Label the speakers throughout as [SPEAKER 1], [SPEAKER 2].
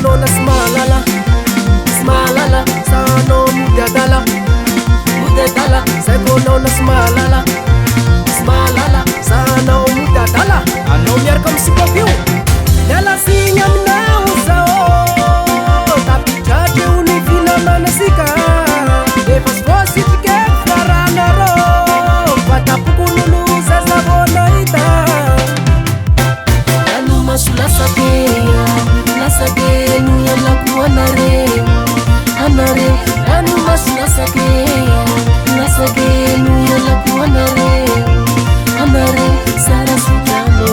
[SPEAKER 1] nona smalala smalala sano mudadala mudadala seko nona smalala smalala sano mudadala ano miaraka misipavio dala signa aminao zao tapitratry ony finamanasika efa sy voasitiky faranarô vatapokonolo zazavona hita Ranomaso Latsaka Latsaka nuyalaku anareo anareo Ranomaso Latsaka Latsaka nuyalaku anareo anareo sarasutano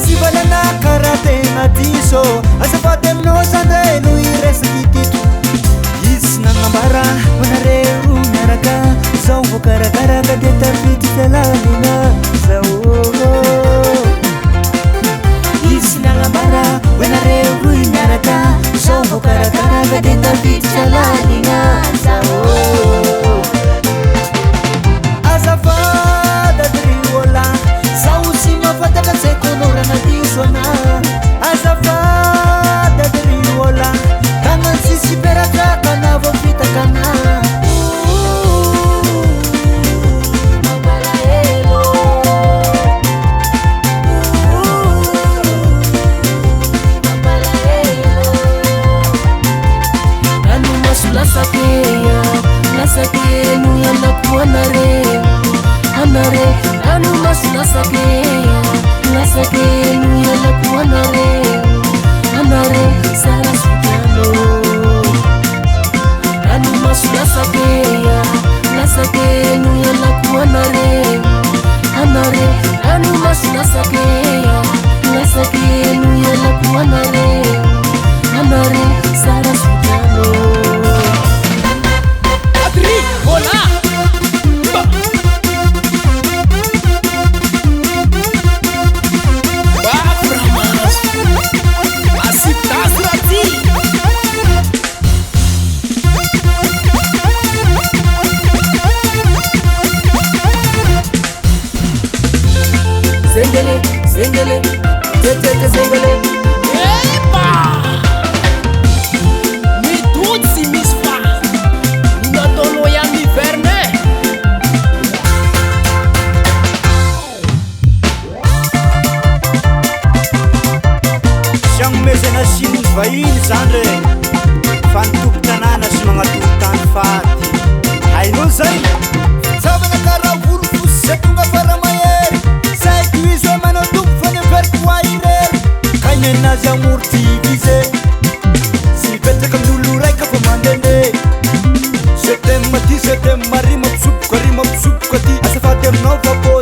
[SPEAKER 2] Sivalana karate matiso asafate mnosande nuiresakitito isna ngambara manareu naraka zau karakara kadeta fitisalalina zau isna ngambara manareu naraka zau karakara kadeta fitisalalina zau azafada ADRIOLA zau sima fataka sekonora nadisona azafada ADRIOLA tangan sisi perakaka navo fitakana mabalaelo mabalaelo Ranomaso Latsaka Latsaka nuyalaku anareo anareo Ranomaso Latsaka Latsaka nuyalaku anareo anareo sarasutano Ranomaso Latsaka Latsaka nuyalaku anareo anareo Ranomaso Latsaka Latsaka nuyalaku anareo anareo sarasutano ADRIOLA
[SPEAKER 1] Zengele, zengele, tete zengele. Epa! Mi tudo se me esfaz. Não tô no inverno, né?
[SPEAKER 2] Siang mezana siny vahiny zany re fa nitompy tanàna sy magnatoro tany faty hainao zay fitsavana karaha volo fosy zay tonga faramahery saiko izy hoe manao tompo fa neveriko hoa irery kainainazy amory tivize sy mipetraka amin'olo raika fa mandehandeha je t'aime ty je t'aime mari mampisoboka ry mampisoboka ty azafady aminao vako